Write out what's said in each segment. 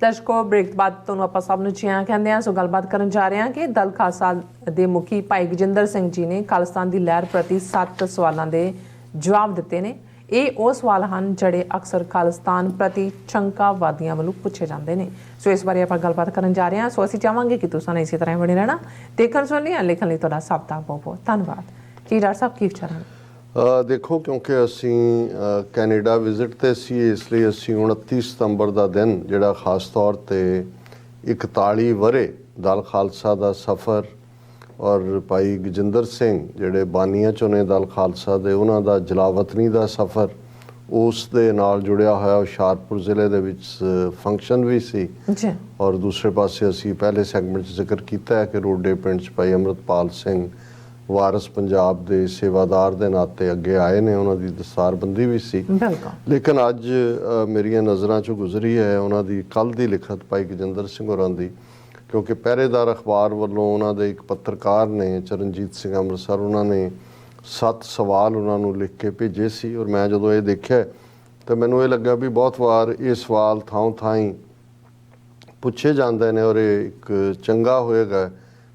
ਦਰਸ਼ਕੋ, break ਤੋਂ ਬਾਅਦ ਤੁਹਾਨੂੰ ਆਪਾਂ ਸਭ ਨੂੰ ਜੀ ਆਇਆਂ ਕਹਿੰਦੇ ਹਾਂ। ਸੋ ਗੱਲਬਾਤ ਕਰਨ ਜਾ ਰਹੇ ਹਾਂ ਕਿ ਦਲ ਖਾਲਸਾ ਦੇ ਮੁਖੀ ਭਾਈ ਗਜਿੰਦਰ ਸਿੰਘ ਜੀ ਨੇ ਖਾਲਿਸਤਾਨ ਦੀ ਲਹਿਰ ਪ੍ਰਤੀ 7 ਸਵਾਲਾਂ ਦੇ ਜਵਾਬ ਦਿੱਤੇ ਨੇ। ਇਹ ਉਹ ਸਵਾਲ ਹਨ ਜਿਹੜੇ ਅਕਸਰ ਖਾਲਿਸਤਾਨ ਪ੍ਰਤੀ ਸ਼ੰਕਾਵਾਦੀਆਂ ਵੱਲੋਂ ਪੁੱਛੇ ਜਾਂਦੇ ਨੇ। ਸੋ ਇਸ ਬਾਰੇ ਆਪਾਂ ਗੱਲਬਾਤ ਕਰਨ ਜਾ ਰਹੇ ਹਾਂ। ਸੋ ਅਸੀਂ ਚਾਹਾਂਗੇ ਕਿ ਤੁਸੀਂ ਇਸੇ ਤਰ੍ਹਾਂ ਬਣੇ ਰਹਿਣਾ। ਦੇਖਣ ਸੁਣ ਲਈ ਲਿਖਣ ਲਈ ਤੁਹਾਡਾ ਸਭ ਦਾ ਬਹੁਤ ਬਹੁਤ ਧੰਨਵਾਦ ਜੀ। ਡਾਕਟਰ ਸਾਹਿਬ ਕੀ ਵਿਚਾਰ ਹਨ? ਦੇਖੋ, ਕਿਉਂਕਿ ਅਸੀਂ ਕੈਨੇਡਾ ਵਿਜ਼ਿਟ 'ਤੇ ਸੀ, ਇਸ ਲਈ ਅਸੀਂ 29 ਸਤੰਬਰ ਦਾ ਦਿਨ ਜਿਹੜਾ ਖਾਸ ਤੌਰ 'ਤੇ 41 ਵਰ੍ਹੇ ਦਲ ਖਾਲਸਾ ਦਾ ਸਫ਼ਰ ਔਰ ਭਾਈ ਗਜਿੰਦਰ ਸਿੰਘ ਜਿਹੜੇ ਬਾਨੀਆਂ 'ਚੋਂ ਨੇ ਦਲ ਖਾਲਸਾ ਦੇ, ਉਹਨਾਂ ਦਾ ਜਲਾਵਤਨੀ ਦਾ ਸਫ਼ਰ, ਉਸ ਦੇ ਨਾਲ ਜੁੜਿਆ ਹੋਇਆ ਹੁਸ਼ਿਆਰਪੁਰ ਜ਼ਿਲ੍ਹੇ ਦੇ ਵਿੱਚ ਫੰਕਸ਼ਨ ਵੀ ਸੀ। ਔਰ ਦੂਸਰੇ ਪਾਸੇ ਅਸੀਂ ਪਹਿਲੇ ਸੈਗਮੈਂਟ 'ਚ ਜ਼ਿਕਰ ਕੀਤਾ ਹੈ ਕਿ ਰੋਡੇ ਪਿੰਡ 'ਚ ਭਾਈ ਅੰਮ੍ਰਿਤਪਾਲ ਸਿੰਘ ਵਾਰਸ ਪੰਜਾਬ ਦੇ ਸੇਵਾਦਾਰ ਦੇ ਨਾਤੇ ਅੱਗੇ ਆਏ ਨੇ, ਉਹਨਾਂ ਦੀ ਦਸਤਾਰਬੰਦੀ ਵੀ ਸੀ। ਲੇਕਿਨ ਅੱਜ ਮੇਰੀਆਂ ਨਜ਼ਰਾਂ 'ਚੋਂ ਗੁਜ਼ਰੀ ਹੈ ਉਹਨਾਂ ਦੀ ਕੱਲ੍ਹ ਦੀ ਲਿਖਤ ਭਾਈ ਗਜਿੰਦਰ ਸਿੰਘ ਹੋਰਾਂ ਦੀ, ਕਿਉਂਕਿ ਪਹਿਰੇਦਾਰ ਅਖਬਾਰ ਵੱਲੋਂ ਉਹਨਾਂ ਦੇ ਇੱਕ ਪੱਤਰਕਾਰ ਨੇ ਚਰਨਜੀਤ ਸਿੰਘ ਅੰਮ੍ਰਿਤਸਰ, ਉਹਨਾਂ ਨੇ 7 ਸਵਾਲ ਉਹਨਾਂ ਨੂੰ ਲਿਖ ਕੇ ਭੇਜੇ ਸੀ। ਔਰ ਮੈਂ ਜਦੋਂ ਇਹ ਦੇਖਿਆ ਤਾਂ ਮੈਨੂੰ ਇਹ ਲੱਗਾ ਵੀ ਬਹੁਤ ਵਾਰ ਇਹ ਸਵਾਲ ਥਾਂ ਥਾਈਂ ਪੁੱਛੇ ਜਾਂਦੇ ਨੇ ਔਰ ਇਹ ਇੱਕ ਚੰਗਾ ਹੋਏਗਾ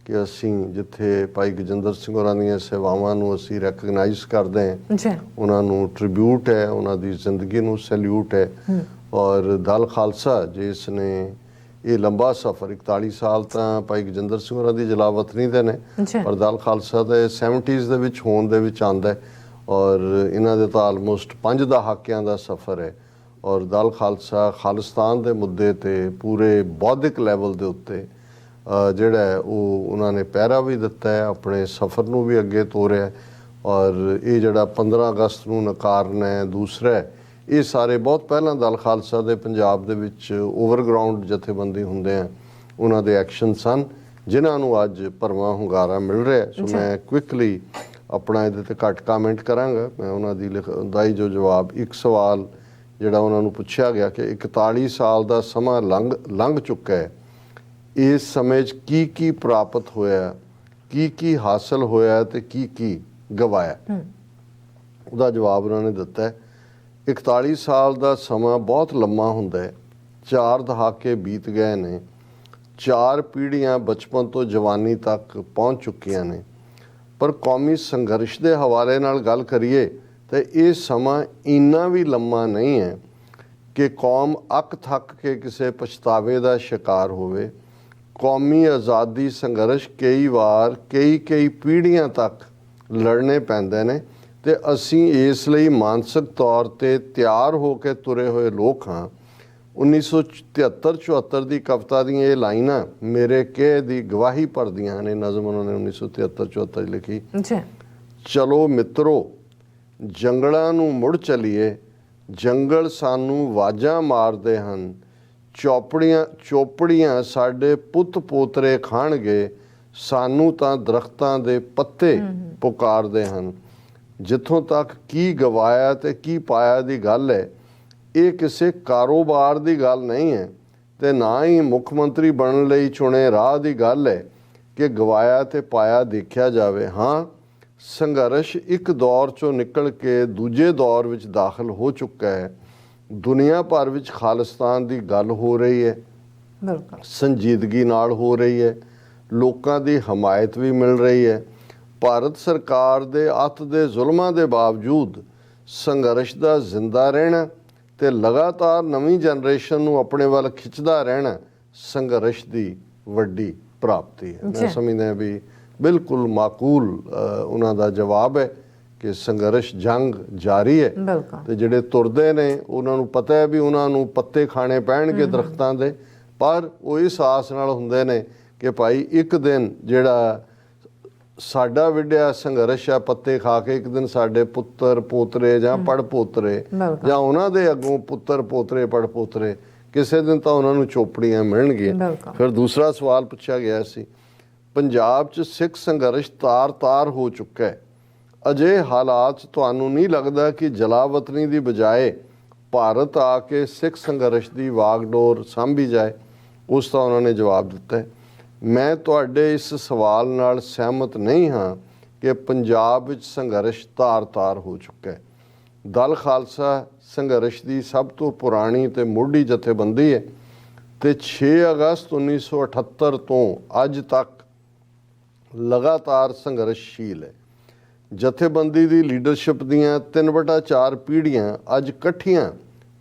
ਕਿ ਅਸੀਂ ਜਿੱਥੇ ਭਾਈ ਗਜਿੰਦਰ ਸਿੰਘ ਹੋਰਾਂ ਦੀਆਂ ਸੇਵਾਵਾਂ ਨੂੰ ਅਸੀਂ ਰੈਕਗਨਾਈਜ਼ ਕਰਦੇ ਹਾਂ, ਉਹਨਾਂ ਨੂੰ ਟ੍ਰਿਬਿਊਟ ਹੈ, ਉਹਨਾਂ ਦੀ ਜ਼ਿੰਦਗੀ ਨੂੰ ਸੈਲਿਊਟ ਹੈ। ਔਰ ਦਲ ਖਾਲਸਾ ਜਿਸ ਨੇ ਇਹ ਲੰਬਾ ਸਫ਼ਰ 41 ਸਾਲ ਤਾਂ ਭਾਈ ਗਜਿੰਦਰ ਸਿੰਘ ਹੋਰਾਂ ਦੀ ਜਲਾਵਤਨੀ ਦੇ ਨੇ, ਪਰ ਦਲ ਖਾਲਸਾ ਦੇ 70s ਦੇ ਵਿੱਚ ਹੋਣ ਦੇ ਵਿੱਚ ਆਉਂਦਾ ਔਰ ਇਹਨਾਂ ਦੇ ਤਾਂ ਆਲਮੋਸਟ 5 ਦਹਾਕਿਆਂ ਦਾ ਸਫ਼ਰ ਹੈ। ਔਰ ਦਲ ਖਾਲਸਾ ਖਾਲਿਸਤਾਨ ਦੇ ਮੁੱਦੇ 'ਤੇ ਪੂਰੇ ਬੌਧਿਕ ਲੈਵਲ ਦੇ ਉੱਤੇ ਜਿਹੜਾ ਉਹ ਉਹਨਾਂ ਨੇ ਪਹਿਰਾ ਵੀ ਦਿੱਤਾ ਹੈ, ਆਪਣੇ ਸਫ਼ਰ ਨੂੰ ਵੀ ਅੱਗੇ ਤੋਰਿਆ। ਔਰ ਇਹ ਜਿਹੜਾ 15 ਅਗਸਤ ਨੂੰ ਨਕਾਰਨਾ ਹੈ, ਦੂਸਰਾ ਇਹ ਸਾਰੇ ਬਹੁਤ ਪਹਿਲਾਂ ਦਲ ਖਾਲਸਾ ਦੇ ਪੰਜਾਬ ਦੇ ਵਿੱਚ ਓਵਰਗਰਾਊਂਡ ਜਥੇਬੰਦੀ ਹੁੰਦੇ ਆ, ਉਹਨਾਂ ਦੇ ਐਕਸ਼ਨ ਸਨ ਜਿਨ੍ਹਾਂ ਨੂੰ ਅੱਜ ਭਰਵਾਂ ਹੁੰਗਾਰਾ ਮਿਲ ਰਿਹਾ। ਸੋ ਮੈਂ ਕੁਇਕਲੀ ਆਪਣਾ ਇਹਦੇ 'ਤੇ ਘੱਟ ਕਾਮੈਂਟ ਕਰਾਂਗਾ। ਮੈਂ ਉਹਨਾਂ ਦੀ ਦਾ ਹੀ ਜੋ ਜਵਾਬ, ਇੱਕ ਸਵਾਲ ਜਿਹੜਾ ਉਹਨਾਂ ਨੂੰ ਪੁੱਛਿਆ ਗਿਆ ਕਿ 41 ਸਾਲ ਦਾ ਸਮਾਂ ਲੰਘ ਚੁੱਕਾ ਹੈ, ਇਸ ਸਮੇਂ 'ਚ ਕੀ ਪ੍ਰਾਪਤ ਹੋਇਆ, ਕੀ ਹਾਸਲ ਹੋਇਆ ਤੇ ਕੀ ਗਵਾਇਆ। ਉਹਦਾ ਜਵਾਬ ਉਹਨਾਂ ਨੇ ਦਿੱਤਾ ਹੈ 41 ਸਾਲ ਦਾ ਸਮਾਂ ਬਹੁਤ ਲੰਮਾ ਹੁੰਦਾ ਹੈ, 4 ਦਹਾਕੇ ਬੀਤ ਗਏ ਨੇ, 4 ਪੀੜ੍ਹੀਆਂ ਬਚਪਨ ਤੋਂ ਜਵਾਨੀ ਤੱਕ ਪਹੁੰਚ ਚੁੱਕੀਆਂ ਨੇ। ਪਰ ਕੌਮੀ ਸੰਘਰਸ਼ ਦੇ ਹਵਾਲੇ ਨਾਲ ਗੱਲ ਕਰੀਏ ਤਾਂ ਇਹ ਸਮਾਂ ਇੰਨਾ ਵੀ ਲੰਮਾ ਨਹੀਂ ਹੈ ਕਿ ਕੌਮ ਅੱਕ ਥੱਕ ਕੇ ਕਿਸੇ ਪਛਤਾਵੇ ਦਾ ਸ਼ਿਕਾਰ ਹੋਵੇ। ਕੌਮੀ ਆਜ਼ਾਦੀ ਸੰਘਰਸ਼ ਕਈ ਵਾਰ ਕਈ ਪੀੜ੍ਹੀਆਂ ਤੱਕ ਲੜਨੇ ਪੈਂਦੇ ਨੇ ਤੇ ਅਸੀਂ ਇਸ ਲਈ ਮਾਨਸਿਕ ਤੌਰ 'ਤੇ ਤਿਆਰ ਹੋ ਕੇ ਤੁਰੇ ਹੋਏ ਲੋਕ ਹਾਂ। 1973-74 ਦੀ ਕਵਿਤਾ ਦੀਆਂ ਇਹ ਲਾਈਨਾਂ ਮੇਰੇ ਕਹਿ ਦੀ ਗਵਾਹੀ ਭਰਦੀਆਂ ਨੇ। ਨਜ਼ਮ ਉਹਨਾਂ ਨੇ 1973-74 ਲਿਖੀ, ਚਲੋ ਮਿੱਤਰੋ ਜੰਗਲਾਂ ਨੂੰ ਮੁੜ ਚਲੀਏ, ਜੰਗਲ ਸਾਨੂੰ ਆਵਾਜ਼ਾਂ ਮਾਰਦੇ ਹਨ, ਚੋਪੜੀਆਂ ਸਾਡੇ ਪੁੱਤ ਪੋਤਰੇ ਖਾਣਗੇ, ਸਾਨੂੰ ਤਾਂ ਦਰਖਤਾਂ ਦੇ ਪੱਤੇ ਪੁਕਾਰਦੇ ਹਨ। ਜਿੱਥੋਂ ਤੱਕ ਕੀ ਗਵਾਇਆ ਤੇ ਕੀ ਪਾਇਆ ਦੀ ਗੱਲ ਹੈ, ਇਹ ਕਿਸੇ ਕਾਰੋਬਾਰ ਦੀ ਗੱਲ ਨਹੀਂ ਹੈ ਤੇ ਨਾ ਹੀ ਮੁੱਖ ਮੰਤਰੀ ਬਣਨ ਲਈ ਚੁਣੇ ਰਾਹ ਦੀ ਗੱਲ ਹੈ ਕਿ ਗਵਾਇਆ ਤੇ ਪਾਇਆ ਦੇਖਿਆ ਜਾਵੇ। ਹਾਂ, ਸੰਘਰਸ਼ ਇੱਕ ਦੌਰ 'ਚੋਂ ਨਿਕਲ ਕੇ ਦੂਜੇ ਦੌਰ ਵਿੱਚ ਦਾਖਲ ਹੋ ਚੁੱਕਾ ਹੈ। ਦੁਨੀਆ ਭਰ ਵਿੱਚ ਖਾਲਿਸਤਾਨ ਦੀ ਗੱਲ ਹੋ ਰਹੀ ਹੈ, ਸੰਜੀਦਗੀ ਨਾਲ ਹੋ ਰਹੀ ਹੈ, ਲੋਕਾਂ ਦੀ ਹਮਾਇਤ ਵੀ ਮਿਲ ਰਹੀ ਹੈ। ਭਾਰਤ ਸਰਕਾਰ ਦੇ ਅੱਤ ਦੇ ਜ਼ੁਲਮਾਂ ਦੇ ਬਾਵਜੂਦ ਸੰਘਰਸ਼ ਦਾ ਜ਼ਿੰਦਾ ਰਹਿਣਾ ਤੇ ਲਗਾਤਾਰ ਨਵੀਂ ਜਨਰੇਸ਼ਨ ਨੂੰ ਆਪਣੇ ਵੱਲ ਖਿੱਚਦਾ ਰਹਿਣਾ ਸੰਘਰਸ਼ ਦੀ ਵੱਡੀ ਪ੍ਰਾਪਤੀ ਹੈ। ਮੈਂ ਸਮਝਦਾ ਵੀ ਬਿਲਕੁਲ ਮਾਕੂਲ ਉਹਨਾਂ ਦਾ ਜਵਾਬ ਹੈ ਕਿ ਸੰਘਰਸ਼ ਜੰਗ ਜਾਰੀ ਹੈ ਤੇ ਜਿਹੜੇ ਤੁਰਦੇ ਨੇ ਉਹਨਾਂ ਨੂੰ ਪਤਾ ਹੈ ਵੀ ਉਹਨਾਂ ਨੂੰ ਪੱਤੇ ਖਾਣੇ ਪੈਣਗੇ ਦਰਖਤਾਂ ਦੇ, ਪਰ ਉਹ ਇਸ ਆਸ ਨਾਲ ਹੁੰਦੇ ਨੇ ਕਿ ਭਾਈ ਇੱਕ ਦਿਨ ਜਿਹੜਾ ਸਾਡਾ ਵਿੱਢਿਆ ਸੰਘਰਸ਼ ਆ ਪੱਤੇ ਖਾ ਕੇ, ਇੱਕ ਦਿਨ ਸਾਡੇ ਪੁੱਤਰ ਪੋਤਰੇ ਜਾਂ ਪੜ ਪੋਤਰੇ ਜਾਂ ਉਹਨਾਂ ਦੇ ਅੱਗੋਂ ਪੁੱਤਰ ਪੋਤਰੇ ਪੜ ਪੋਤਰੇ ਕਿਸੇ ਦਿਨ ਤਾਂ ਉਹਨਾਂ ਨੂੰ ਚੋਪੜੀਆਂ ਮਿਲਣਗੀਆਂ। ਫਿਰ ਦੂਸਰਾ ਸਵਾਲ ਪੁੱਛਿਆ ਗਿਆ ਸੀ, ਪੰਜਾਬ 'ਚ ਸਿੱਖ ਸੰਘਰਸ਼ ਤਾਰ ਹੋ ਚੁੱਕਾ ਹੈ, ਅਜੇ ਹਾਲਾਤ 'ਚ ਤੁਹਾਨੂੰ ਨਹੀਂ ਲੱਗਦਾ ਕਿ ਜਲਾਵਤਨੀ ਦੀ ਬਜਾਏ ਭਾਰਤ ਆ ਕੇ ਸਿੱਖ ਸੰਘਰਸ਼ ਦੀ ਵਾਗਡੋਰ ਸਾਂਭੀ ਜਾਏ? ਉਸ ਦਾ ਉਹਨਾਂ ਨੇ ਜਵਾਬ ਦਿੱਤਾ ਹੈ, ਮੈਂ ਤੁਹਾਡੇ ਇਸ ਸਵਾਲ ਨਾਲ ਸਹਿਮਤ ਨਹੀਂ ਹਾਂ ਕਿ ਪੰਜਾਬ ਵਿੱਚ ਸੰਘਰਸ਼ ਤਾਰ ਹੋ ਚੁੱਕਾ ਹੈ। ਦਲ ਖਾਲਸਾ ਸੰਘਰਸ਼ ਦੀ ਸਭ ਤੋਂ ਪੁਰਾਣੀ ਤੇ ਮੋਢੀ ਜਥੇਬੰਦੀ ਹੈ। ਤੇ 6 ਅਗਸਤ 1978 ਤੋਂ ਅੱਜ ਤੱਕ ਲਗਾਤਾਰ ਸੰਘਰਸ਼ਸ਼ੀਲ ਹੈ। ਜਥੇਬੰਦੀ ਦੀ ਲੀਡਰਸ਼ਿਪ ਦੀਆਂ 3/4 ਪੀੜ੍ਹੀਆਂ ਅੱਜ ਇਕੱਠੀਆਂ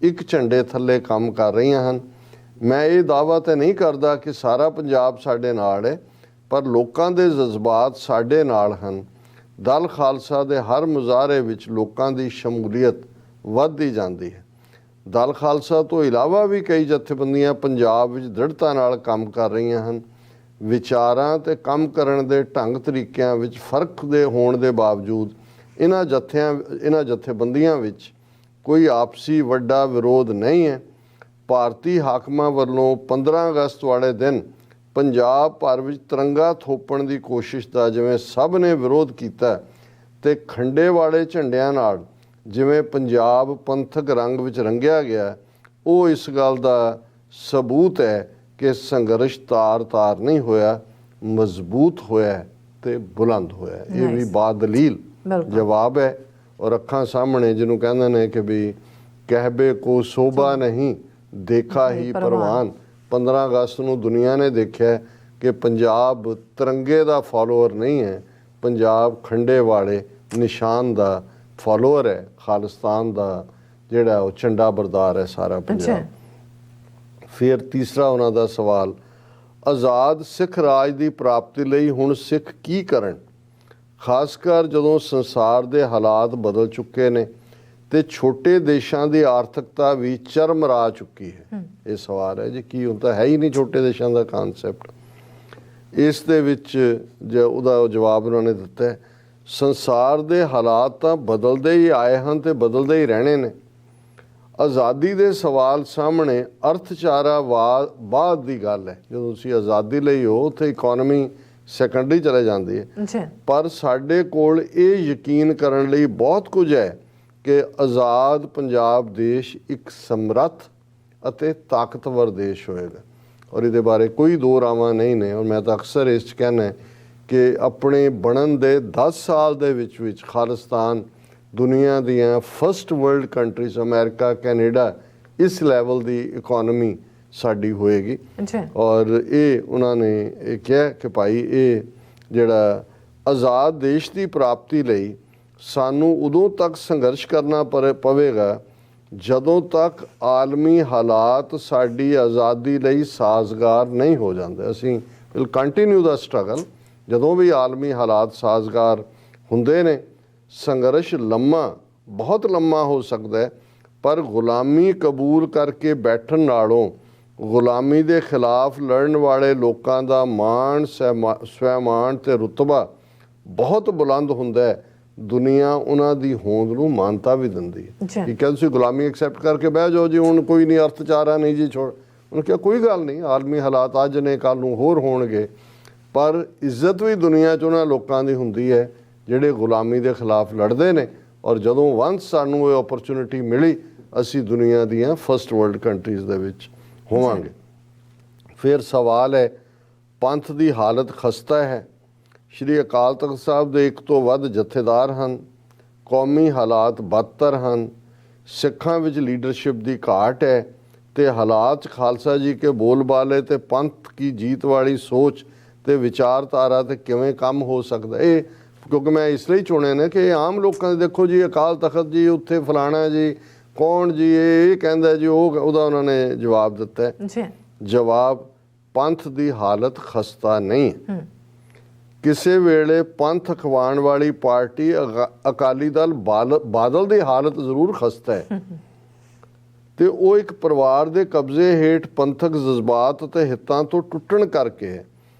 ਇੱਕ ਝੰਡੇ ਥੱਲੇ ਕੰਮ ਕਰ ਰਹੀਆਂ ਹਨ। ਮੈਂ ਇਹ ਦਾਅਵਾ ਤਾਂ ਨਹੀਂ ਕਰਦਾ ਕਿ ਸਾਰਾ ਪੰਜਾਬ ਸਾਡੇ ਨਾਲ ਹੈ, ਪਰ ਲੋਕਾਂ ਦੇ ਜਜ਼ਬਾਤ ਸਾਡੇ ਨਾਲ ਹਨ। ਦਲ ਖਾਲਸਾ ਦੇ ਹਰ ਮੁਜ਼ਾਹਰੇ ਵਿੱਚ ਲੋਕਾਂ ਦੀ ਸ਼ਮੂਲੀਅਤ ਵੱਧਦੀ ਜਾਂਦੀ ਹੈ। ਦਲ ਖਾਲਸਾ ਤੋਂ ਇਲਾਵਾ ਵੀ ਕਈ ਜਥੇਬੰਦੀਆਂ ਪੰਜਾਬ ਵਿੱਚ ਦ੍ਰਿੜਤਾ ਨਾਲ ਕੰਮ ਕਰ ਰਹੀਆਂ ਹਨ। ਵਿਚਾਰਾਂ ਤੇ ਕੰਮ ਕਰਨ ਦੇ ਢੰਗ ਤਰੀਕਿਆਂ ਵਿੱਚ ਫਰਕ ਦੇ ਹੋਣ ਦੇ ਬਾਵਜੂਦ ਇਹਨਾਂ ਜਥੇਬੰਦੀਆਂ ਵਿੱਚ ਕੋਈ ਆਪਸੀ ਵੱਡਾ ਵਿਰੋਧ ਨਹੀਂ ਹੈ। ਭਾਰਤੀ ਹਾਕਮਾਂ ਵੱਲੋਂ 15 ਅਗਸਤ ਵਾਲੇ ਦਿਨ ਪੰਜਾਬ ਭਰ ਵਿੱਚ ਤਿਰੰਗਾ ਥੋਪਣ ਦੀ ਕੋਸ਼ਿਸ਼ ਦਾ ਜਿਵੇਂ ਸਭ ਨੇ ਵਿਰੋਧ ਕੀਤਾ ਤੇ ਖੰਡੇ ਵਾਲੇ ਝੰਡਿਆਂ ਨਾਲ ਜਿਵੇਂ ਪੰਜਾਬ ਪੰਥਕ ਰੰਗ ਵਿੱਚ ਰੰਗਿਆ ਗਿਆ, ਉਹ ਇਸ ਗੱਲ ਦਾ ਸਬੂਤ ਹੈ ਕਿ ਸੰਘਰਸ਼ ਤਾਰ ਨਹੀਂ ਹੋਇਆ, ਮਜ਼ਬੂਤ ਹੋਇਆ ਤੇ ਬੁਲੰਦ ਹੋਇਆ। ਇਹ ਵੀ ਬਾਦਲੀਲ ਜਵਾਬ ਹੈ। ਔਰ ਅੱਖਾਂ ਸਾਹਮਣੇ ਜਿਹਨੂੰ ਕਹਿੰਦੇ ਨੇ ਕਿ ਵੀ ਕਹਿਬੇ ਕੋ ਸੋਭਾ ਨਹੀਂ ਦੇਖਾ ਹੀ ਪ੍ਰਵਾਨ। 15 ਅਗਸਤ ਨੂੰ ਦੁਨੀਆ ਨੇ ਦੇਖਿਆ ਕਿ ਪੰਜਾਬ ਤਿਰੰਗੇ ਦਾ ਫਾਲੋਅਰ ਨਹੀਂ ਹੈ, ਪੰਜਾਬ ਖੰਡੇ ਵਾਲੇ ਨਿਸ਼ਾਨ ਦਾ ਫਾਲੋਅਰ ਹੈ। ਖਾਲਿਸਤਾਨ ਦਾ ਜਿਹੜਾ ਉਹ ਝੰਡਾ ਬਰਦਾਰ ਹੈ ਸਾਰਾ ਪੰਜਾਬ। ਫਿਰ ਤੀਸਰਾ ਉਹਨਾਂ ਦਾ ਸਵਾਲ, ਆਜ਼ਾਦ ਸਿੱਖ ਰਾਜ ਦੀ ਪ੍ਰਾਪਤੀ ਲਈ ਹੁਣ ਸਿੱਖ ਕੀ ਕਰਨ, ਖਾਸ ਕਰ ਜਦੋਂ ਸੰਸਾਰ ਦੇ ਹਾਲਾਤ ਬਦਲ ਚੁੱਕੇ ਨੇ ਤੇ ਛੋਟੇ ਦੇਸ਼ਾਂ ਦੀ ਆਰਥਿਕਤਾ ਵੀ ਚਰਮਰਾ ਚੁੱਕੀ ਹੈ। ਇਹ ਸਵਾਲ ਹੈ ਜੀ, ਕੀ ਹੁਣ ਤਾਂ ਹੈ ਹੀ ਨਹੀਂ ਛੋਟੇ ਦੇਸ਼ਾਂ ਦਾ ਕਾਨਸੈਪਟ। ਇਸ ਦੇ ਵਿੱਚ ਉਹਦਾ ਜਵਾਬ ਉਹਨਾਂ ਨੇ ਦਿੱਤਾ ਹੈ, ਸੰਸਾਰ ਦੇ ਹਾਲਾਤ ਤਾਂ ਬਦਲਦੇ ਹੀ ਆਏ ਹਨ ਤੇ ਬਦਲਦੇ ਹੀ ਰਹਿਣੇ ਨੇ। ਆਜ਼ਾਦੀ ਦੇ ਸਵਾਲ ਸਾਹਮਣੇ ਅਰਥਚਾਰਾ ਬਾਅਦ ਦੀ ਗੱਲ ਹੈ। ਜਦੋਂ ਤੁਸੀਂ ਆਜ਼ਾਦੀ ਲਈ ਹੋ ਉੱਥੇ ਇਕਨੋਮੀ ਸੈਕੰਡਰੀ ਚਲੇ ਜਾਂਦੀ ਹੈ, ਪਰ ਸਾਡੇ ਕੋਲ ਇਹ ਯਕੀਨ ਕਰਨ ਲਈ ਬਹੁਤ ਕੁਝ ਹੈ ਕਿ ਆਜ਼ਾਦ ਪੰਜਾਬ ਦੇਸ਼ ਇੱਕ ਸਮਰੱਥ ਅਤੇ ਤਾਕਤਵਰ ਦੇਸ਼ ਹੋਏਗਾ। ਔਰ ਇਹਦੇ ਬਾਰੇ ਕੋਈ ਦੋ ਰਾਵਾਂ ਨਹੀਂ ਨੇ। ਔਰ ਮੈਂ ਤਾਂ ਅਕਸਰ ਇਸ 'ਚ ਕਹਿਣਾ ਕਿ ਆਪਣੇ ਬਣਨ ਦੇ 10 ਸਾਲ ਦੇ ਵਿੱਚ ਖਾਲਿਸਤਾਨ ਦੁਨੀਆ ਦੀਆਂ first world countries America, Canada, ਇਸ ਲੈਵਲ ਦੀ ਇਕਨੋਮੀ ਸਾਡੀ ਹੋਏਗੀ। ਔਰ ਇਹ ਉਹਨਾਂ ਨੇ ਇਹ ਕਿਹਾ ਕਿ ਭਾਈ ਇਹ ਜਿਹੜਾ ਆਜ਼ਾਦ ਦੇਸ਼ ਦੀ ਪ੍ਰਾਪਤੀ ਲਈ ਸਾਨੂੰ ਉਦੋਂ ਤੱਕ ਸੰਘਰਸ਼ ਕਰਨਾ ਪਵੇਗਾ ਜਦੋਂ ਤੱਕ ਆਲਮੀ ਹਾਲਾਤ ਸਾਡੀ ਆਜ਼ਾਦੀ ਲਈ ਸਾਜ਼ਗਾਰ ਨਹੀਂ ਹੋ ਜਾਂਦੇ। ਅਸੀਂ ਵਿਲ ਕੰਟੀਨਿਊ ਦਾ ਸਟਰਗਲ। ਜਦੋਂ ਵੀ ਆਲਮੀ ਹਾਲਾਤ ਸਾਜ਼ਗਾਰ ਹੁੰਦੇ ਨੇ, ਸੰਘਰਸ਼ ਬਹੁਤ ਲੰਮਾ ਹੋ ਸਕਦਾ ਹੈ, ਪਰ ਗੁਲਾਮੀ ਕਬੂਲ ਕਰਕੇ ਬੈਠਣ ਨਾਲੋਂ ਗੁਲਾਮੀ ਦੇ ਖਿਲਾਫ ਲੜਨ ਵਾਲੇ ਲੋਕਾਂ ਦਾ ਮਾਣ, ਸਵੈਮਾਣ ਤੇ ਰੁਤਬਾ ਬਹੁਤ ਬੁਲੰਦ ਹੁੰਦਾ ਹੈ। ਦੁਨੀਆ ਉਹਨਾਂ ਦੀ ਹੋਂਦ ਨੂੰ ਮਾਨਤਾ ਵੀ ਦਿੰਦੀ ਹੈ ਕਿ ਤੁਸੀਂ ਗੁਲਾਮੀ ਐਕਸੈਪਟ ਕਰਕੇ ਬਹਿ ਜਾਓ ਜੀ, ਹੁਣ ਕੋਈ ਨਹੀਂ, ਅਰਥਚਾਰਾ ਨਹੀਂ ਜੀ, ਛੋੜ। ਉਹਨੇ ਕਿਹਾ ਕੋਈ ਗੱਲ ਨਹੀਂ, ਆਲਮੀ ਹਾਲਾਤ ਅੱਜ ਨੇ, ਕੱਲ੍ਹ ਨੂੰ ਹੋਰ ਹੋਣਗੇ, ਪਰ ਇੱਜ਼ਤ ਵੀ ਦੁਨੀਆ 'ਚ ਉਹਨਾਂ ਲੋਕਾਂ ਦੀ ਹੁੰਦੀ ਹੈ ਜਿਹੜੇ ਗੁਲਾਮੀ ਦੇ ਖਿਲਾਫ ਲੜਦੇ ਨੇ। ਔਰ ਜਦੋਂ ਵੰਸ ਸਾਨੂੰ ਇਹ ਓਪਰਚੁਨਿਟੀ ਮਿਲੀ, ਅਸੀਂ ਦੁਨੀਆ ਦੀਆਂ ਫਸਟ ਵਰਲਡ ਕੰਟਰੀਜ਼ ਦੇ ਵਿੱਚ ਹੋਵਾਂਗੇ। ਫਿਰ ਸਵਾਲ ਹੈ, ਪੰਥ ਦੀ ਹਾਲਤ ਖਸਤਾ ਹੈ। ਸ਼੍ਰੀ ਅਕਾਲ ਤਖਤ ਸਾਹਿਬ ਦੇ ਇੱਕ ਤੋਂ ਵੱਧ ਜਥੇਦਾਰ ਹਨ, ਕੌਮੀ ਹਾਲਾਤ ਬਦਤਰ ਹਨ, ਸਿੱਖਾਂ ਵਿੱਚ ਲੀਡਰਸ਼ਿਪ ਦੀ ਘਾਟ ਹੈ ਤੇ ਹਾਲਾਤ ਖਾਲਸਾ ਜੀ ਕੇ ਬੋਲਬਾਲੇ ਤੇ ਪੰਥ ਕੀ ਜੀਤ ਵਾਲੀ ਸੋਚ ਤੇ ਵਿਚਾਰਧਾਰਾ ਤੇ ਕਿਵੇਂ ਕੰਮ ਹੋ ਸਕਦਾ। ਇਹ ਕਿਉਂਕਿ ਮੈਂ ਇਸ ਲਈ ਚੁਣੇ ਨੇ ਕਿ ਆਮ ਲੋਕਾਂ ਦੇ ਦੇਖੋ ਜੀ, ਅਕਾਲ ਤਖਤ ਜੀ ਉੱਥੇ ਫਲਾਣਾ ਜੀ, ਕੌਣ ਜੀ ਇਹ ਕਹਿੰਦਾ ਜੀ, ਉਹਦਾ ਉਹਨਾਂ ਨੇ ਜਵਾਬ ਦਿੱਤਾ ਹੈ। ਜਵਾਬ, ਪੰਥ ਦੀ ਹਾਲਤ ਖਸਤਾ ਨਹੀਂ ਹੈ। ਕਿਸੇ ਵੇਲੇ ਪੰਥ ਅਖਵਾਉਣ ਵਾਲੀ ਪਾਰਟੀ ਅਕਾਲੀ ਦਲ ਬਾਦਲ ਦੀ ਹਾਲਤ ਜ਼ਰੂਰ ਖਸਤਾ ਹੈ ਤੇ ਉਹ ਇੱਕ ਪਰਿਵਾਰ ਦੇ ਕਬਜ਼ੇ ਹੇਠ ਪੰਥਕ ਜਜ਼ਬਾਤ ਅਤੇ ਹਿੱਤਾਂ ਤੋਂ ਟੁੱਟਣ ਕਰਕੇ ਹੈ।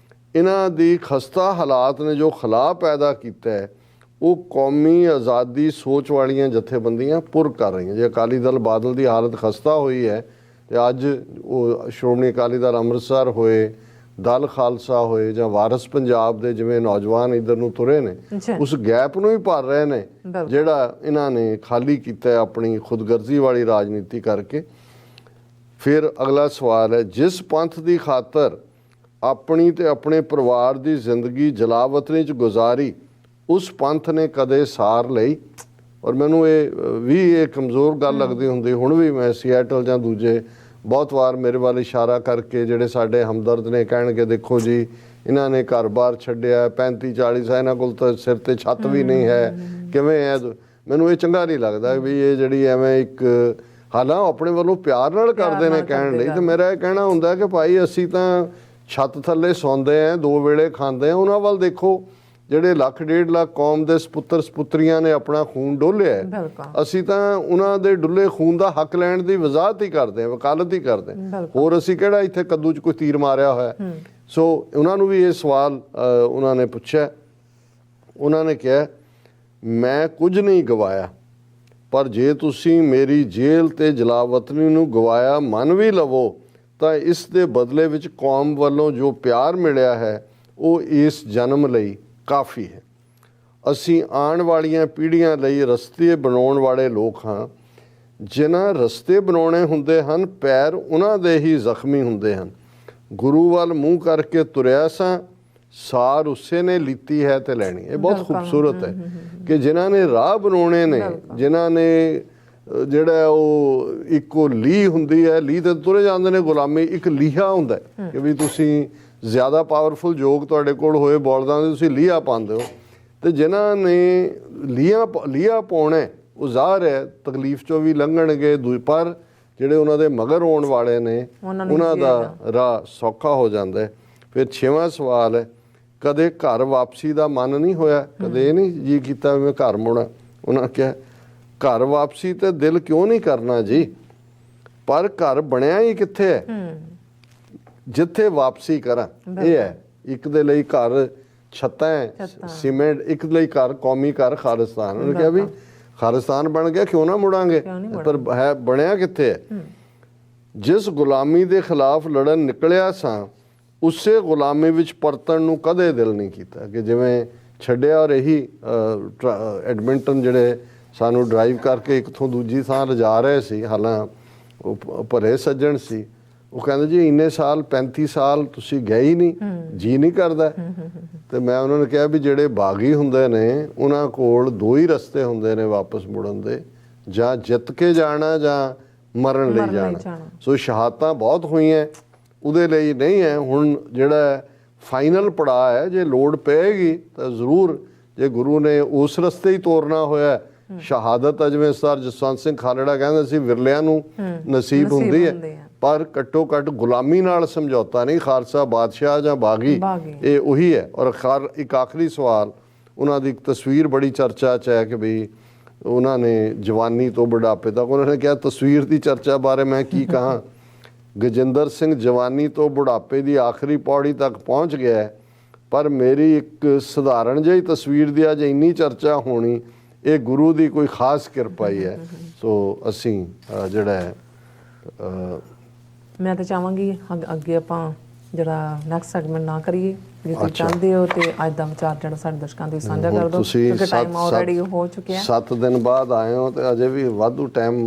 ਇਹਨਾਂ ਦੀ ਖਸਤਾ ਹਾਲਾਤ ਨੇ ਜੋ ਖਲਾਅ ਪੈਦਾ ਕੀਤਾ ਹੈ, ਉਹ ਕੌਮੀ ਆਜ਼ਾਦੀ ਸੋਚ ਵਾਲੀਆਂ ਜਥੇਬੰਦੀਆਂ ਪੁਰ ਕਰ ਰਹੀਆਂ। ਜੇ ਅਕਾਲੀ ਦਲ ਬਾਦਲ ਦੀ ਹਾਲਤ ਖਸਤਾ ਹੋਈ ਹੈ ਤੇ ਅੱਜ ਉਹ ਸ਼੍ਰੋਮਣੀ ਅਕਾਲੀ ਦਲ ਅੰਮ੍ਰਿਤਸਰ ਹੋਏ, ਦਲ ਖਾਲਸਾ ਹੋਏ ਜਾਂ ਵਾਰਸ ਪੰਜਾਬ ਦੇ ਜਿਵੇਂ ਨੌਜਵਾਨ ਇੱਧਰ ਨੂੰ ਤੁਰੇ ਨੇ, ਉਸ ਗੈਪ ਨੂੰ ਵੀ ਭਰ ਰਹੇ ਨੇ ਜਿਹੜਾ ਇਹਨਾਂ ਨੇ ਖਾਲੀ ਕੀਤਾ ਆਪਣੀ ਖੁਦਗਰਜ਼ੀ ਵਾਲੀ ਰਾਜਨੀਤੀ ਕਰਕੇ। ਫਿਰ ਅਗਲਾ ਸਵਾਲ ਹੈ, ਜਿਸ ਪੰਥ ਦੀ ਖਾਤਰ ਆਪਣੀ ਤੇ ਆਪਣੇ ਪਰਿਵਾਰ ਦੀ ਜ਼ਿੰਦਗੀ ਜਲਾਵਤਨੀ 'ਚ ਗੁਜ਼ਾਰੀ, ਉਸ ਪੰਥ ਨੇ ਕਦੇ ਸਾਰ ਲਈ। ਔਰ ਮੈਨੂੰ ਇਹ ਕਮਜ਼ੋਰ ਗੱਲ ਲੱਗਦੀ ਹੁੰਦੀ, ਹੁਣ ਵੀ ਮੈਂ ਸੀਐਟਲ ਜਾਂ ਦੂਜੇ ਬਹੁਤ ਵਾਰ ਮੇਰੇ ਵੱਲ ਇਸ਼ਾਰਾ ਕਰਕੇ ਜਿਹੜੇ ਸਾਡੇ ਹਮਦਰਦ ਨੇ ਕਹਿਣਗੇ ਦੇਖੋ ਜੀ ਇਹਨਾਂ ਨੇ ਘਰ-ਬਾਰ ਛੱਡਿਆ, 35-40 ਸਾਲ ਇਹਨਾਂ ਕੋਲ ਤਾਂ ਸਿਰ ਤੇ ਛੱਤ ਵੀ ਨਹੀਂ ਹੈ, ਕਿਵੇਂ ਹੈ। ਮੈਨੂੰ ਇਹ ਚੰਗਾ ਨਹੀਂ ਲੱਗਦਾ ਵੀ ਇਹ ਜਿਹੜੀ ਐਵੇਂ ਇੱਕ ਹਾਲਾਂ ਆਪਣੇ ਵੱਲੋਂ ਪਿਆਰ ਨਾਲ ਕਰਦੇ ਨੇ ਕਹਿਣ ਲਈ, ਤੇ ਮੇਰਾ ਇਹ ਕਹਿਣਾ ਹੁੰਦਾ ਕਿ ਭਾਈ ਅਸੀਂ ਤਾਂ ਛੱਤ ਥੱਲੇ ਸੌਂਦੇ ਆ, 2 ਵੇਲੇ ਖਾਂਦੇ ਆ। ਉਹਨਾਂ ਵੱਲ ਦੇਖੋ ਜਿਹੜੇ 1.5 ਲੱਖ ਕੌਮ ਦੇ ਸਪੁੱਤਰ ਸਪੁੱਤਰੀਆਂ ਨੇ ਆਪਣਾ ਖੂਨ ਡੋਲਿਆ, ਅਸੀਂ ਤਾਂ ਉਹਨਾਂ ਦੇ ਡੁੱਲੇ ਖੂਨ ਦਾ ਹੱਕ ਲੈਣ ਦੀ ਵਜ਼ਾਹਤ ਹੀ ਕਰਦੇ ਆ, ਵਕਾਲਤ ਹੀ ਕਰਦੇ ਆ। ਹੋਰ ਅਸੀਂ ਕਿਹੜਾ ਇੱਥੇ ਕੱਦੂ 'ਚ ਕੋਈ ਤੀਰ ਮਾਰਿਆ ਹੋਇਆ। ਸੋ ਉਹਨਾਂ ਨੂੰ ਵੀ ਇਹ ਸਵਾਲ ਉਹਨਾਂ ਨੇ ਪੁੱਛਿਆ। ਉਹਨਾਂ ਨੇ ਕਿਹਾ ਮੈਂ ਕੁਝ ਨਹੀਂ ਗਵਾਇਆ, ਪਰ ਜੇ ਤੁਸੀਂ ਮੇਰੀ ਜੇਲ੍ਹ ਤੇ ਜਲਾਵਤਨੀ ਨੂੰ ਗਵਾਇਆ ਮੰਨ ਵੀ ਲਵੋ ਤਾਂ ਇਸ ਦੇ ਬਦਲੇ ਵਿੱਚ ਕੌਮ ਵੱਲੋਂ ਜੋ ਪਿਆਰ ਮਿਲਿਆ ਹੈ ਉਹ ਇਸ ਜਨਮ ਲਈ ਕਾਫੀ ਹੈ। ਅਸੀਂ ਆਉਣ ਵਾਲੀਆਂ ਪੀੜ੍ਹੀਆਂ ਲਈ ਰਸਤੇ ਬਣਾਉਣ ਵਾਲੇ ਲੋਕ ਹਾਂ। ਜਿਨ੍ਹਾਂ ਰਸਤੇ ਬਣਾਉਣੇ ਹੁੰਦੇ ਹਨ ਪੈਰ ਉਹਨਾਂ ਦੇ ਹੀ ਜ਼ਖਮੀ ਹੁੰਦੇ ਹਨ। ਗੁਰੂ ਵੱਲ ਮੂੰਹ ਕਰਕੇ ਤੁਰਿਆ ਸਾਂ, ਸਾਰ ਉਸੇ ਨੇ ਲੀਤੀ ਹੈ ਤੇ ਲੈਣੀ। ਇਹ ਬਹੁਤ ਖੂਬਸੂਰਤ ਹੈ ਕਿ ਜਿਨ੍ਹਾਂ ਨੇ ਰਾਹ ਬਣਾਉਣੇ ਨੇ, ਜਿਨ੍ਹਾਂ ਨੇ ਜਿਹੜਾ ਉਹ ਇੱਕੋ ਲੀਹ ਹੁੰਦੀ ਹੈ, ਲੀਹ ਤੇ ਤੁਰੇ ਜਾਂਦੇ ਨੇ। ਗੁਲਾਮੀ ਇੱਕ ਲੀਹਾ ਹੁੰਦਾ ਕਿ ਵੀ ਤੁਸੀਂ ਜ਼ਿਆਦਾ ਪਾਵਰਫੁਲ ਜੋਗ ਤੁਹਾਡੇ ਕੋਲ ਹੋਏ ਬੋਲਦਾਂ ਦੇ, ਤੁਸੀਂ ਲੀਹਾ ਪਾਉਂਦੇ ਹੋ। ਤੇ ਜਿਨ੍ਹਾਂ ਨੇ ਲੀਹਾ ਪਾਉਣਾ ਉਹ ਜ਼ਾਹਰ ਹੈ ਤਕਲੀਫ ਚੋਂ ਵੀ ਲੰਘਣਗੇ, ਪਰ ਜਿਹੜੇ ਉਹਨਾਂ ਦੇ ਮਗਰ ਆਉਣ ਵਾਲੇ ਨੇ ਉਹਨਾਂ ਦਾ ਰਾਹ ਸੌਖਾ ਹੋ ਜਾਂਦਾ। ਫਿਰ 6ਵਾਂ ਸਵਾਲ ਹੈ ਕਦੇ ਘਰ ਵਾਪਸੀ ਦਾ ਮਨ ਨਹੀਂ ਹੋਇਆ, ਕਦੇ ਇਹ ਨਹੀਂ ਜੀ ਕੀਤਾ ਵੀ ਮੈਂ ਘਰ ਮੁੜਾਂ। ਉਹਨਾਂ ਕਿਹਾ ਘਰ ਵਾਪਸੀ ਤੇ ਦਿਲ ਕਿਉਂ ਨਹੀਂ ਕਰਨਾ ਜੀ, ਪਰ ਘਰ ਬਣਿਆ ਹੀ ਕਿੱਥੇ ਹੈ ਜਿੱਥੇ ਵਾਪਸੀ ਕਰਾਂ। ਇਹ ਹੈ ਇੱਕ ਦੇ ਲਈ ਘਰ ਛੱਤਾਂ ਹੈ ਸੀਮੈਂਟ, ਇੱਕ ਲਈ ਘਰ ਕੌਮੀ ਘਰ ਖਾਲਿਸਤਾਨ। ਉਹਨੇ ਕਿਹਾ ਵੀ ਖਾਲਿਸਤਾਨ ਬਣ ਗਿਆ ਕਿਉਂ ਨਾ ਮੁੜਾਂਗੇ, ਪਰ ਹੈ ਬਣਿਆ ਕਿੱਥੇ ਹੈ। ਜਿਸ ਗੁਲਾਮੀ ਦੇ ਖਿਲਾਫ ਲੜਨ ਨਿਕਲਿਆ ਸਾਂ ਉਸੇ ਗੁਲਾਮੀ ਵਿੱਚ ਪਰਤਣ ਨੂੰ ਕਦੇ ਦਿਲ ਨਹੀਂ ਕੀਤਾ ਕਿ ਜਿਵੇਂ ਛੱਡਿਆ। ਔਰ ਇਹੀ ਐਡਮਿੰਟਨ ਜਿਹੜੇ ਸਾਨੂੰ ਡਰਾਈਵ ਕਰਕੇ ਇੱਕ ਥੋਂ ਦੂਜੀ ਥਾਂ ਲਿਜਾ ਰਹੇ ਸੀ, ਹਾਲਾਂ ਉਹ ਭਰੇ ਸੱਜਣ ਸੀ, ਉਹ ਕਹਿੰਦੇ ਜੀ ਇੰਨੇ ਸਾਲ 35 ਸਾਲ ਤੁਸੀਂ ਗਏ ਹੀ ਨਹੀਂ, ਜੀ ਨਹੀਂ ਕਰਦਾ। ਤੇ ਮੈਂ ਉਹਨਾਂ ਨੂੰ ਕਿਹਾ ਵੀ ਜਿਹੜੇ ਬਾਗੀ ਹੁੰਦੇ ਨੇ ਉਹਨਾਂ ਕੋਲ 2 ਹੀ ਰਸਤੇ ਹੁੰਦੇ ਨੇ ਵਾਪਸ ਮੁੜਨ ਦੇ, ਜਾਂ ਜਿੱਤ ਕੇ ਜਾਣਾ ਜਾਂ ਮਰਨ ਲਈ ਜਾਣਾ। ਸੋ ਸ਼ਹਾਦਤਾਂ ਬਹੁਤ ਹੋਈਆਂ, ਉਹਦੇ ਲਈ ਨਹੀਂ ਹੈ। ਹੁਣ ਜਿਹੜਾ ਫਾਈਨਲ ਪੜਾਅ ਹੈ, ਜੇ ਲੋੜ ਪਏਗੀ ਤਾਂ ਜ਼ਰੂਰ, ਜੇ ਗੁਰੂ ਨੇ ਉਸ ਰਸਤੇ ਹੀ ਤੋਰਨਾ ਹੋਇਆ ਸ਼ਹਾਦਤ, ਜਿਵੇਂ ਸਰ ਜਸਵੰਤ ਸਿੰਘ ਖਾਲੜਾ ਕਹਿੰਦੇ ਸੀ ਵਿਰਲਿਆਂ ਨੂੰ ਨਸੀਬ ਹੁੰਦੀ ਹੈ, ਪਰ ਘੱਟੋ ਘੱਟ ਗੁਲਾਮੀ ਨਾਲ ਸਮਝੌਤਾ ਨਹੀਂ। ਖਾਲਸਾ ਬਾਦਸ਼ਾਹ ਜਾਂ ਬਾਗੀ ਇਹ ਉਹੀ ਹੈ। ਔਰ ਇੱਕ ਆਖਰੀ ਸਵਾਲ, ਉਹਨਾਂ ਦੀ ਇੱਕ ਤਸਵੀਰ ਬੜੀ ਚਰਚਾ 'ਚ ਹੈ ਕਿ ਬਈ ਉਹਨਾਂ ਨੇ ਜਵਾਨੀ ਤੋਂ ਬੁਢਾਪੇ ਤੱਕ, ਉਹਨਾਂ ਨੇ ਕਿਹਾ ਤਸਵੀਰ ਦੀ ਚਰਚਾ ਬਾਰੇ ਮੈਂ ਕੀ ਕਹਾਂ। ਗਜਿੰਦਰ ਸਿੰਘ ਜਵਾਨੀ ਤੋਂ ਬੁਢਾਪੇ ਦੀ ਆਖਰੀ ਪੌੜੀ ਤੱਕ ਪਹੁੰਚ ਗਿਆ, ਪਰ ਮੇਰੀ ਇੱਕ ਸਧਾਰਨ ਜਿਹੀ ਤਸਵੀਰ ਦੀ ਅੱਜ ਇੰਨੀ ਚਰਚਾ ਹੋਣੀ, ਇਹ ਗੁਰੂ ਦੀ ਕੋਈ ਖਾਸ ਕਿਰਪਾ ਹੀ ਹੈ। ਸੋ ਅਸੀਂ ਜਿਹੜਾ ਹੈ ਮੈਂ ਤਾਂ ਚਾਹਾਂਗੀ ਅੱਗੇ ਆਪਾਂ ਜਿਹੜਾ ਨੈਕਸਟ ਸੈਗਮੈਂਟ ਨਾ ਕਰੀਏ, ਜੇ ਤੁਸੀਂ ਚਾਹੁੰਦੇ ਹੋ ਤੇ ਅੱਜ ਦਾ ਵਿਚਾਰ ਜਿਹੜਾ ਸਾਡੇ ਦਰਸ਼ਕਾਂ ਦੇ ਸਾਂਝਾ ਕਰ ਦਿਓ, ਕਿਉਂਕਿ ਟਾਈਮ ਆਲਰੇਡੀ ਹੋ ਚੁੱਕਿਆ। 7 ਦਿਨ ਬਾਅਦ ਆਏ ਹੋ ਤੇ ਅਜੇ ਵੀ ਵਾਧੂ ਟਾਈਮ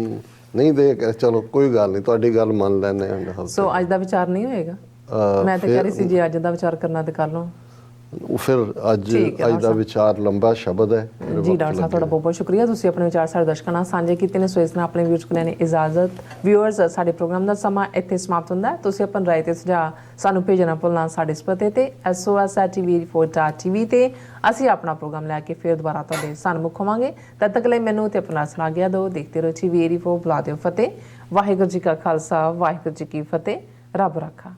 ਨਹੀਂ ਦੇ ਕੇ, ਚਲੋ ਕੋਈ ਗੱਲ ਨਹੀਂ, ਤੁਹਾਡੀ ਗੱਲ ਮੰਨ ਲੈਂਦੇ ਹਾਂ। ਸੋ ਅੱਜ ਦਾ ਵਿਚਾਰ ਨਹੀਂ ਹੋਏਗਾ, ਮੈਂ ਤਾਂ ਕਹਿ ਰਹੀ ਸੀ ਜੇ ਅੱਜ ਦਾ ਵਿਚਾਰ ਕਰਨਾ ਤੇ ਕਰ ਲਓ। ਉਹ ਫਿਰ ਅੱਜ ਦਾ ਵਿਚਾਰ ਲੰਬਾ ਸ਼ਬਦ ਹੈ ਜੀ। ਡਾਕਟਰ ਸਾਹਿਬ ਤੁਹਾਡਾ ਬਹੁਤ ਬਹੁਤ ਸ਼ੁਕਰੀਆ, ਤੁਸੀਂ ਆਪਣੇ ਵਿਚਾਰ ਸਾਡੇ ਦਰਸ਼ਕਾਂ ਨਾਲ ਸਾਂਝੇ ਕੀਤੇ ਨੇ। ਸੋ ਇਸ ਨਾਲ ਆਪਣੇ ਵਿਊਅਰਸ ਕੋਲ ਲੈਣੇ ਇਜਾਜ਼ਤ। ਵਿਊਅਰਸ, ਸਾਡੇ ਪ੍ਰੋਗਰਾਮ ਦਾ ਸਮਾਂ ਇੱਥੇ ਸਮਾਪਤ ਹੁੰਦਾ ਹੈ। ਤੁਸੀਂ ਆਪਣੀ ਰਾਏ ਤੇ ਸੁਝਾਅ ਸਾਨੂੰ ਭੇਜਣਾ ਭੁੱਲਣਾ ਸਾਡੇ ਇਸ ਪਤੇ ਤੇ sos@tv4.tv ਤੇ ਅਸੀਂ ਆਪਣਾ ਪ੍ਰੋਗਰਾਮ ਲੈ ਕੇ ਫਿਰ ਦੁਬਾਰਾ ਤੁਹਾਡੇ ਸਨਮੁਖ ਹੋਵਾਂਗੇ। ਤਦ ਤੱਕ ਲਈ ਮੈਨੂੰ ਤੇ ਆਪਣਾ ਸੁਣਾ ਗਿਆ ਦਿਓ। ਦੇਖਦੇ ਰਹੋ TV 84, ਬੁਲਾ ਦਿਓ ਫਤਿਹ। ਵਾਹਿਗੁਰੂ ਜੀ ਕਾ ਖਾਲਸਾ, ਵਾਹਿਗੁਰੂ ਜੀ ਕੀ ਫਤਿਹ। ਰੱਬ ਰਾਖਾ।